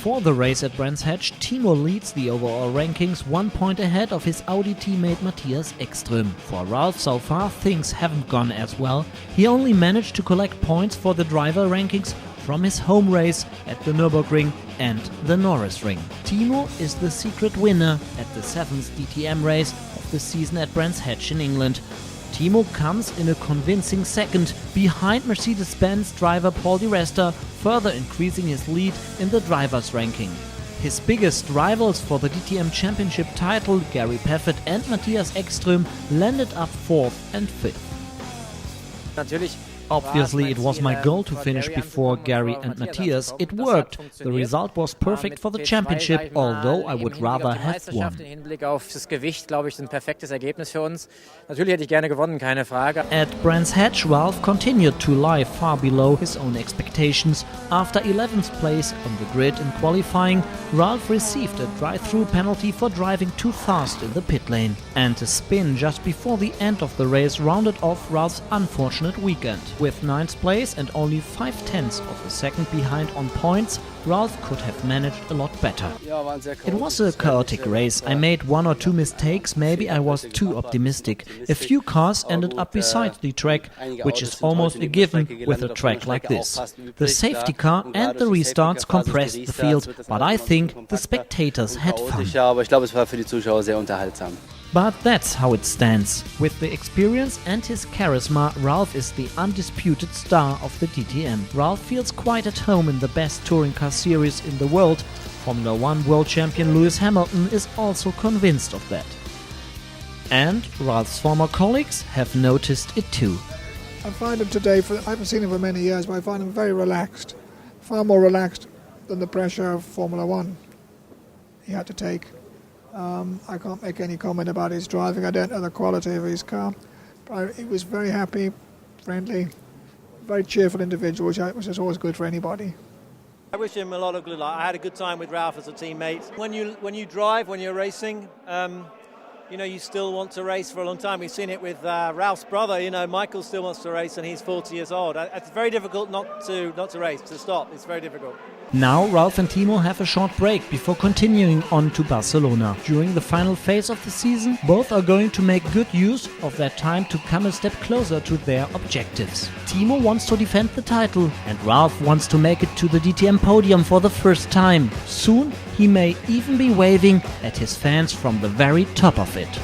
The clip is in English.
Before the race at Brands Hatch, Timo leads the overall rankings 1 point ahead of his Audi teammate Matthias Ekström. For Ralf so far things haven't gone as well. He only managed to collect points for the driver rankings from his home race at the Nürburgring and the Norris Ring. Timo is the secret winner at the 7th DTM race of the season at Brands Hatch in England. Timo comes in a convincing second behind Mercedes-Benz driver Paul di Resta, further increasing his lead in the drivers' ranking. His biggest rivals for the DTM Championship title, Gary Paffett and Matthias Ekström, landed up 4th and 5th. Obviously, it was my goal to finish before Gary and Matthias. It worked. The result was perfect for the championship, although I would rather have won. At Brands Hatch, Ralf continued to lie far below his own expectations. After 11th place on the grid in qualifying, Ralf received a drive-through penalty for driving too fast in the pit lane. And a spin just before the end of the race rounded off Ralf's unfortunate weekend. With 9th place and only 0.5 of a second behind on points, Ralf could have managed a lot better. It was a chaotic race. I made 1 or 2 mistakes, maybe I was too optimistic. A few cars ended up beside the track, which is almost a given with a track like this. The safety car and the restarts compressed the field, but I think the spectators had fun. But that's how it stands. With the experience and his charisma, Ralf is the undisputed star of the DTM. Ralf feels quite at home in the best touring car series in the world. Formula 1 world champion Lewis Hamilton is also convinced of that. And Ralf's former colleagues have noticed it too. I find him today, I haven't seen him for many years, but I find him very relaxed. Far more relaxed than the pressure of Formula 1 he had to take. I can't make any comment about his driving. I don't know the quality of his car. But he was very happy, friendly, very cheerful individual, which is always good for anybody. I wish him a lot of good luck. I had a good time with Ralf as a teammate. When you drive, when you're racing, you still want to race for a long time. We've seen it with Ralph's brother. Michael still wants to race, and he's 40 years old. It's very difficult not to race, to stop. It's very difficult. Now Ralf and Timo have a short break before continuing on to Barcelona. During the final phase of the season, both are going to make good use of their time to come a step closer to their objectives. Timo wants to defend the title and Ralf wants to make it to the DTM podium for the first time. Soon he may even be waving at his fans from the very top of it.